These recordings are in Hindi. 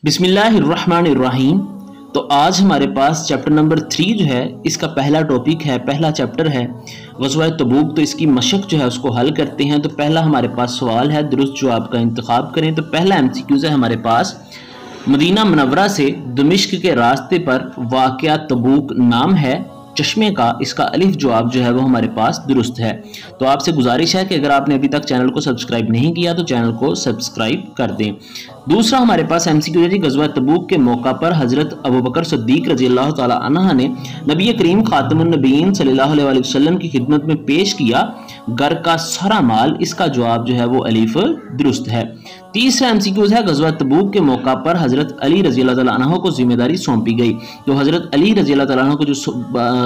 बिस्मिल्लाहिर्रहमानिर्रहीम। तो आज हमारे पास चैप्टर नंबर 3 जो है इसका पहला टॉपिक है, पहला चैप्टर है ग़ज़वा तबूक। तो इसकी मशक जो है उसको हल करते हैं। तो पहला हमारे पास सवाल है, दुरुस्त जवाब का इंतखाब करें। तो पहला MCQ है हमारे पास, मदीना मुनव्वरा से दमिश्क के रास्ते पर वाक़या तबूक नाम है चश्मे का, इसका अलिफ जवाब जो है वो हमारे पास दुरुस्त है। तो आपसे गुजारिश है कि अगर आपने अभी तक चैनल को सब्सक्राइब नहीं किया तो चैनल को सब्सक्राइब कर दें। दूसरा हमारे पास MCQ है जी, ग़ज़वा तबूक के मौका पर हज़रत अबू बकर सिद्दीक़ रज़ी अल्लाह तआला अन्हु ने नबी करीम ख़ातमुन नबीय्यीन सल्लल्लाहु अलैहि वसल्लम की खिदमत में पेश किया घर का सारा माल, इसका जवाब जो है वो अलिफ दुरुस्त है। तीसरा MCQ है, ग़ज़वा तबूक के मौका पर हज़रत अली रज़ी अल्लाह तआला अन्हु को जिम्मेदारी सौंपी गई। तो हज़रत अली रज़ी अल्लाह तआला अन्हु को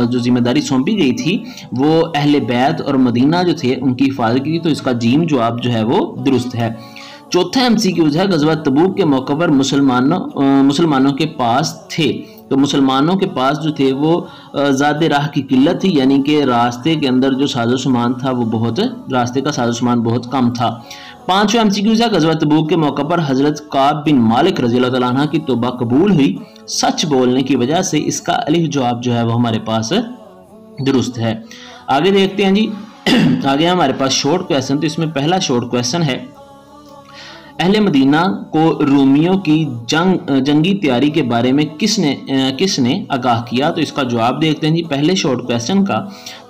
जो जिम्मेदारी सौंपी गई थी वो अहले बैत और मदीना जो थे उनकी हिफाजत की थी। तो इसका जीम जवाब जो है वो दुरुस्त है। चौथा MCQ है, ग़ज़वा तबूक के मौके पर मुसलमानों के पास थे। तो मुसलमानों के पास जो थे वो ज़्यादा राह की किल्लत थी, यानी कि रास्ते के अंदर जो साजो सामान था वो रास्ते का साजो सामान बहुत कम था। पांचवा MCQ है, ग़ज़वा तबूक के मौके पर हज़रत काब बिन मालिक रज़ी अल्लाह तआला अन्हु की तौबा कबूल हुई सच बोलने की वजह से, इसका अलिफ जवाब जो है वो हमारे पास दुरुस्त है। आगे देखते हैं जी, आगे हमारे पास शॉर्ट क्वेश्चन। तो इसमें पहला शॉर्ट क्वेश्चन है, अहले मदीना को रूमियों की जंगी तैयारी के बारे में किसने आगाह किया। तो इसका जवाब देखते हैं जी पहले शॉर्ट क्वेश्चन का।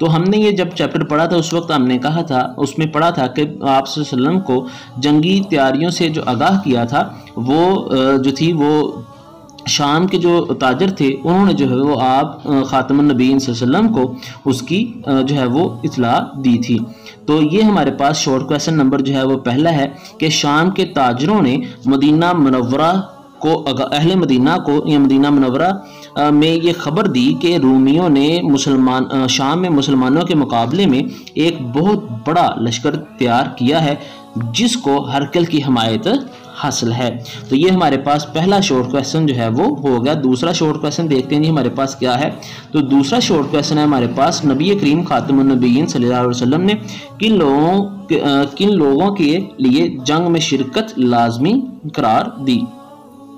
तो हमने ये जब चैप्टर पढ़ा था उस वक्त हमने कहा था, उसमें पढ़ा था कि आप सल्लल्लाहु अलैहि वसल्लम को जंगी तैयारियों से जो आगाह किया था वो जो थी वो शाम के जो ताजर थे उन्होंने जो है वो आप ख़ातमुन नबीय्यीन सल्लल्लाहु अलैहि वसल्लम को उसकी जो है वो इत्तला दी थी। तो ये हमारे पास शॉर्ट क्वेश्चन नंबर जो है वो पहला है कि शाम के ताजरों ने मदीना मुनव्वरा को, अहले मदीना को या मदीना मुनव्वरा में ये खबर दी कि रूमियों ने शाम में मुसलमानों के मुकाबले में एक बहुत बड़ा लश्कर तैयार किया है जिसको हरकल की हमायत हासिल है। तो ये हमारे पास पहला शॉर्ट क्वेश्चन जो है वो हो गया। दूसरा शॉर्ट क्वेश्चन देखते हैं जी हमारे पास क्या है। तो दूसरा शॉर्ट क्वेश्चन है हमारे पास, नबी करीम ख़ातमुन नबीय्यीन सल्लल्लाहु अलैहि वसल्लम ने किन लोगों के लिए जंग में शिरकत लाजमी करार दी।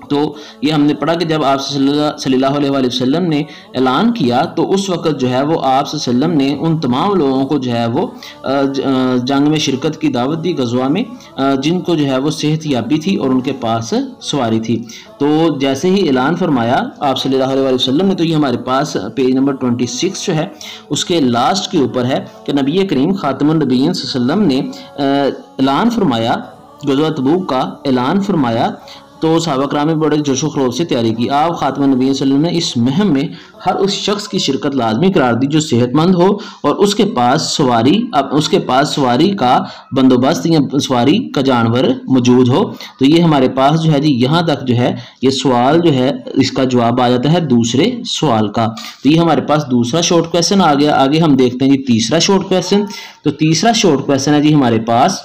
तो ये हमने पढ़ा कि जब आप सल्लल्लाहु अलैहि वसल्लम ने ऐलान किया तो उस वक़्त जो है वो आप सल्लल्लाहु अलैहि वसल्लम ने उन तमाम लोगों को जो है वो जंग में शिरकत की दावत दी ग़ज़वा में, जिनको जो है वो सेहत याबी थी और उनके पास सवारी थी। तो जैसे ही ऐलान फरमाया आप सल्लल्लाहु अलैहि वसल्लम ने, तो ये हमारे पास पेज नंबर 26 जो है उसके लास्ट के ऊपर है कि नबी करीम ख़ातमुन नबीय्यीन सल्लल्लाहु अलैहि वसल्लम ने ऐलान फरमाया, ग़ज़वा तबूक का ऐलान फरमाया। तो सहाबा कराम ने बड़े जोशो खरोश से तैयारी की। आप ख़ातमुन नबीय्यीन सल्लल्लाहु अलैहि वसल्लम ने इस मुहिम में हर उस शख्स की शिरकत लाजमी करार दी जो सेहतमंद हो और उसके पास सवारी का बंदोबस्त या सवारी का जानवर मौजूद हो। तो ये हमारे पास जो है जी यहाँ तक जो है ये सवाल जो है इसका जवाब आ जाता है दूसरे सवाल का। तो ये हमारे पास दूसरा शॉर्ट क्वेश्चन आ गया। आगे हम देखते हैं जी तीसरा शॉर्ट क्वेश्चन। तो तीसरा शॉर्ट क्वेश्चन है जी हमारे पास,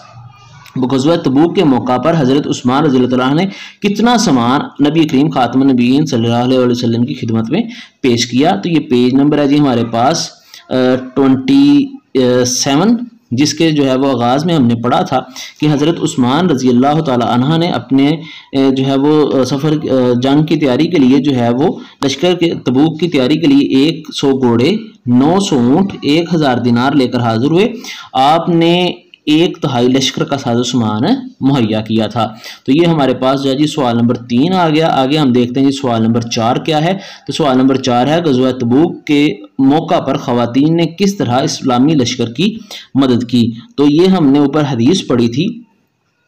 ग़ज़वा तबूक के मौका पर हज़रत उस्मान रज़ी अल्लाह तआला ने कितना सामान नबी करीम ख़ातमुन नबीय्यीन सल्लल्लाहु अलैहि वसल्लम की खिदमत में पेश किया। तो ये पेज नंबर है जी हमारे पास 27, जिसके जो है वो आगाज़ में हमने पढ़ा था कि हज़रत उस्मान रज़ी अल्लाह तआला अन्हु ने अपने जो है वो सफ़र जंग की तैयारी के लिए जो है वो लश्कर के तबूक की तैयारी के लिए 100 घोड़े, 900 ऊँट, 1000 दिनार लेकर हाजिर हुए। आपने 1/3 लश्कर का साजो सामान मुहैया किया था। तो ये हमारे पास जो है जी सवाल नंबर 3 आ गया। आगे हम देखते हैं जी सवाल नंबर 4 क्या है। तो सवाल नंबर 4 है, ग़ज़वा तबूक के मौका पर ख़वातीन ने किस तरह इस्लामी लश्कर की मदद की। तो ये हमने ऊपर हदीस पढ़ी थी।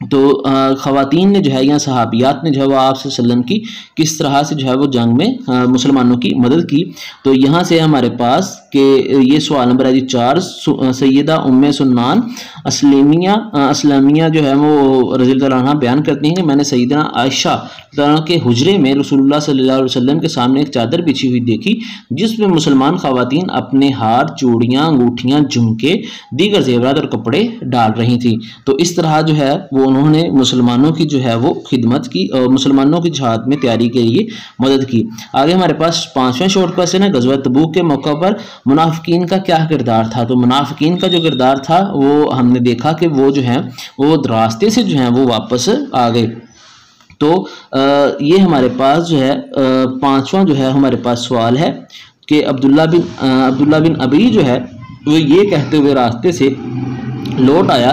तो ख़वातीन ने जो है या सहाबियात ने जो है वो आप सल्लल्लाहु अलैहि वसल्लम की किस तरह से जो है वो जंग में मुसलमानों की मदद की। तो यहाँ से हमारे पास के ये सवाल नंबर है जी 4, सैयदा उम्मे सुन्नान असलमिया जो है वो रज़ी अल्लाह अन्हा बयान करती हैं कि मैंने सैयदना आयशा के हुजरे में रसूलुल्लाह सल्लल्लाहु अलैहि वसल्लम के सामने एक चादर बिछी हुई देखी जिसमें मुसलमान ख़वातीन अपने हार, चूड़ियाँ, अंगूठियाँ, झुमके, दीगर जेवरात और कपड़े डाल रही थी। तो इस तरह जो है वो उन्होंने मुसलमानों की जो है वो खिदमत की और मुसलमानों की जहाद में तैयारी के लिए मदद की। आगे हमारे पास 5वां शॉर्ट क्वेश्चन है, ग़ज़वा तबूक के मौके पर मुनाफिकीन का क्या किरदार था। तो मुनाफिकीन का जो किरदार था वो हमने देखा कि वो जो है वो रास्ते से जो है वो वापस आ गए। तो ये हमारे पास जो है पांचवा जो है हमारे पास सवाल है कि अब्दुल्ला बिन अबी जो है वो ये कहते हुए रास्ते से लौट आया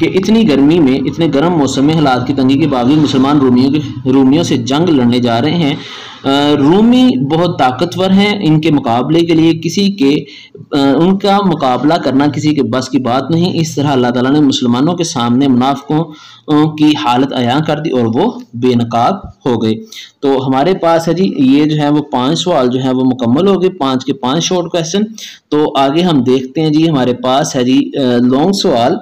कि इतनी गर्मी में, इतने गर्म मौसम में हालात की तंगी के बावजूद मुसलमान रूमियों से जंग लड़ने जा रहे हैं। रूमी बहुत ताकतवर हैं, इनके मुकाबले के लिए उनका मुकाबला करना किसी के बस की बात नहीं। इस तरह अल्लाह ताला ने मुसलमानों के सामने मुनाफिकों की हालत अयां कर दी और वो बेनकाब हो गए। तो हमारे पास है जी ये जो है वो 5 सवाल जो है वो मुकम्मल हो गए, 5 के 5 शॉर्ट क्वेश्चन। तो आगे हम देखते हैं जी, हमारे पास है जी लॉन्ग सवाल।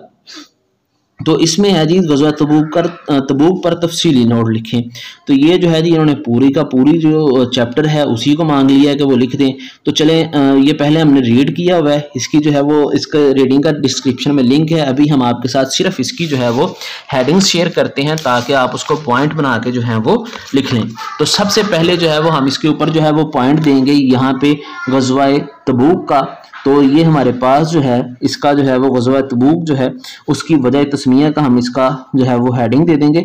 तो इसमें है जी गज़वा तबूक पर तफसीली नोट लिखें। तो ये जो है जी इन्होंने पूरी का पूरी जो चैप्टर है उसी को मांग लिया है कि वो लिख दें। तो चलें, ये पहले हमने रीड किया हुआ है, इसकी जो है वो इसका रीडिंग का डिस्क्रिप्शन में लिंक है। अभी हम आपके साथ सिर्फ इसकी जो है वो हेडिंग्स शेयर करते हैं ताकि आप उसको पॉइंट बना के जो है वो लिख लें। तो सबसे पहले जो है वो हम इसके ऊपर जो है वो पॉइंट देंगे यहाँ पे गज़वा तबूक का। तो ये हमारे पास जो है इसका जो है वो गज़वा तबूक जो है उसकी वजह तस्मिया का हम इसका जो है वो हेडिंग दे देंगे।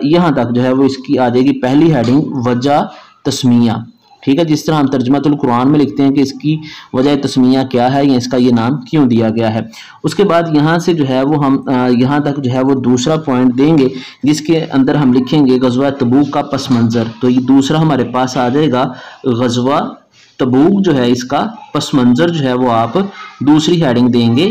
यहाँ तक जो है वो इसकी आ जाएगी पहली हेडिंग वजह तस्मिया। ठीक है, जिस तरह हम तर्जुमातुल कुरान में लिखते हैं कि इसकी वजह तस्मिया क्या है या इसका ये नाम क्यों दिया गया है। उसके बाद यहाँ से जो है वो हम यहाँ तक जो है वो दूसरा पॉइंट देंगे जिसके अंदर हम लिखेंगे गज़वा तबूक का पस मंज़र। तो ये दूसरा हमारे पास आ जाएगा गज़वा तबूक जो है इसका पस मंज़र जो है वो आप दूसरी हेडिंग देंगे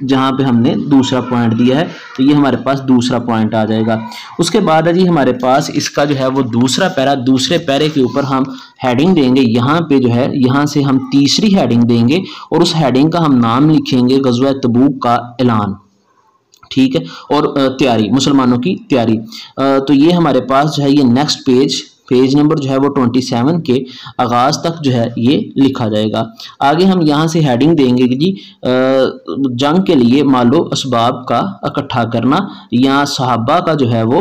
जहाँ पे हमने दूसरा पॉइंट दिया है। तो ये हमारे पास दूसरा पॉइंट आ जाएगा। उसके बाद है जी हमारे पास इसका जो है वो दूसरा पैरा, दूसरे पैरे के ऊपर हम हेडिंग देंगे। यहाँ पे जो है यहाँ से हम तीसरी हेडिंग देंगे और उस हेडिंग का हम नाम लिखेंगे गज़वा तबूक का ऐलान। ठीक है, और तैयारी, मुसलमानों की तैयारी। तो ये हमारे पास जो है ये नेक्स्ट पेज नंबर जो है वो 27 के आगाज़ तक जो है ये लिखा जाएगा। आगे हम यहाँ से हेडिंग देंगे कि जी जंग के लिए मालो असबाब का इकट्ठा करना, या सहाबा का जो है वो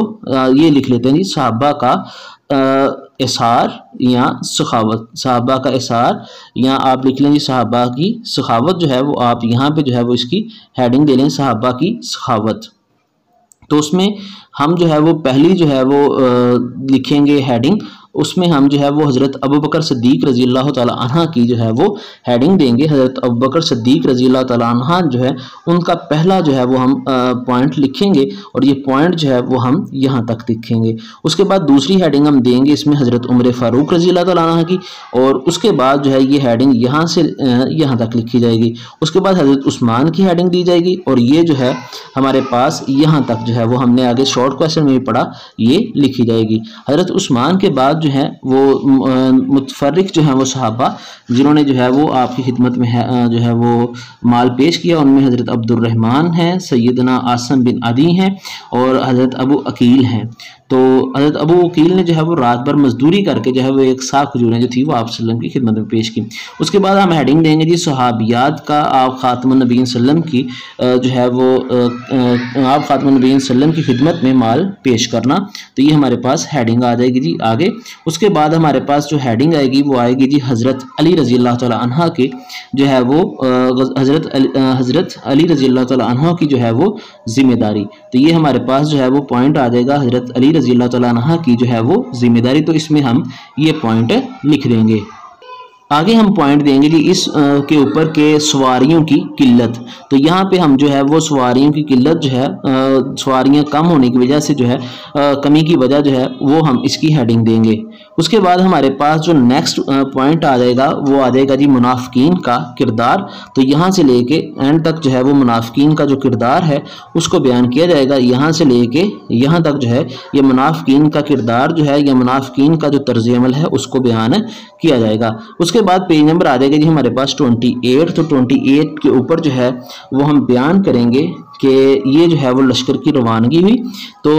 ये लिख लेते हैं जी सहाबा का इसार या सखावत। सहाबा का इसार या आप लिख लेंगे सहाबा की सखावत जो है वो आप यहाँ पे जो है वो इसकी हेडिंग दे लें सहाबा की सखावत। तो उसमें हम जो है वो पहली जो है वो लिखेंगे हेडिंग, उसमें हम जो है वो हज़रत अबू बकर सिद्दीक़ रज़ी अल्लाह ताला अन्हा की जो है वो हेडिंग देंगे। हज़रत अबू बकर सिद्दीक़ रज़ी अल्लाह ताला अन्हा जो है उनका पहला जो है वो हम पॉइंट लिखेंगे और ये पॉइंट जो है वो हम यहाँ तक लिखेंगे। उसके बाद दूसरी हेडिंग हम देंगे इसमें हज़रत उमर फ़ारूक रज़ी अल्लाह ताला अन्हा की, और उसके बाद जो है ये हेडिंग यहाँ से यहाँ तक लिखी जाएगी। उसके बाद हज़रत उस्मान की हेडिंग दी जाएगी और ये जो है हमारे पास यहाँ तक जो है वो हमने आगे शॉर्ट क्वेश्चन में भी पढ़ा, ये लिखी जाएगी। हज़रत उस्मान के बाद जो है वो मुतफर्रिक जो है वो सहाबा जिन्होंने जो है वो आपकी खिदमत में जो है वो माल पेश किया, उनमें हज़रत अब्दुर्रहमान हैं, सैयदना आसम बिन अदी हैं और हज़रत अबू अकील हैं। तो हज़रत अबू अकील ने जो है वो रात भर मजदूरी करके जो है वो एक साख खजूरें जो थी वो आप सल्लम की खिदमत में पेश की। उसके बाद हम हेडिंग देंगे जी सहाबियात का आप ख़ातमुन नबीय्यीन सल्लम की जो है वो आप ख़ातमुन नबीय्यीन सल्लम की खिदमत में माल पेश करना। तो ये हमारे पास हेडिंग आ जाएगी जी आगे। उसके बाद हमारे पास जो हेडिंग आएगी वो आएगी जी हज़रत अली रज़ी अल्लाह तआला अन्हा के जो है वो हज़रत अली रज़ी अल्लाह तआला अन्हा की जो है वो जिम्मेदारी। तो ये हमारे पास जो है वो पॉइंट आ जाएगा हज़रत अली रज़ी अल्लाह तआला अन्हा की जो है वो जिम्मेदारी। तो इसमें हम ये पॉइंट लिख देंगे। आगे हम पॉइंट देंगे कि इस के ऊपर के सवारियों की किल्लत। तो यहाँ पे हम जो है वो सवारियों की किल्लत जो है सवारियाँ कम होने की वजह से जो है कमी की वजह जो है वो हम इसकी हेडिंग देंगे। उसके बाद हमारे पास जो नेक्स्ट पॉइंट आ जाएगा वो आ जाएगा जी मुनाफिकीन का किरदार। तो यहाँ से लेके एंड तक जो है वो मुनाफिकीन का जो किरदार है उसको बयान किया जाएगा। यहाँ से लेके यहाँ तक जो है ये मुनाफिकीन का किरदार जो है या मुनाफिकीन का जो तर्ज अमल है उसको बयान किया जाएगा। उसके बाद पेज नंबर आ जाएगा जी हमारे पास 28। तो 28 के ऊपर जो है वो हम बयान करेंगे कि ये जो है वो लश्कर की रवानगी हुई। तो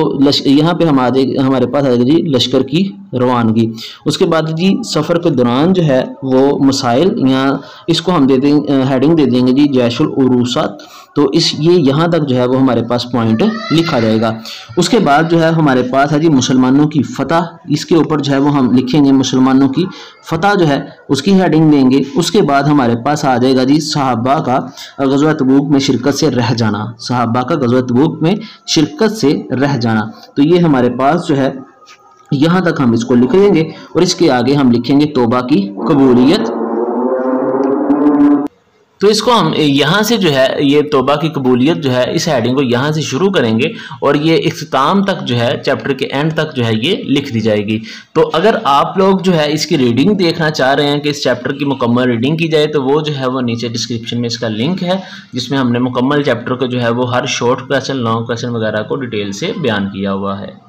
यहाँ पे हम आ जाएगा हमारे पास आ जाएगा जी लश्कर की रवानगी। उसके बाद जी सफ़र के दौरान जो है वो मसाइल, यहाँ इसको हम दे देंगे हेडिंग दे देंगे जी जैशुल उरूसात। तो ये यहाँ तक जो है वो हमारे पास पॉइंट लिखा जाएगा। उसके बाद जो है हमारे पास है जी मुसलमानों की फतह। इसके ऊपर जो है वो हम लिखेंगे मुसलमानों की फतह जो है उसकी हेडिंग देंगे। उसके बाद हमारे पास आ जाएगा जी सहाबा का गज़वा तबूक में शिरकत से रह जाना। सहाबा का गज़वा तबूक में शिरकत से रह जाना। तो ये हमारे पास जो है यहाँ तक हम इसको लिख लेंगे और इसके आगे हम लिखेंगे तौबा की कबूलियत। तो इसको हम यहाँ से जो है ये तौबा की कबूलियत जो है इस हेडिंग को यहाँ से शुरू करेंगे और ये इख्तिताम तक जो है चैप्टर के एंड तक जो है ये लिख दी जाएगी। तो अगर आप लोग जो है इसकी रीडिंग देखना चाह रहे हैं कि इस चैप्टर की मुकम्मल रीडिंग की जाए तो वो जो है वो नीचे डिस्क्रिप्शन में इसका लिंक है जिसमें हमने मुकम्मल चैप्टर को जो है वो हर शॉर्ट क्वेश्चन लॉन्ग क्वेश्चन वगैरह को डिटेल से बयान किया हुआ है।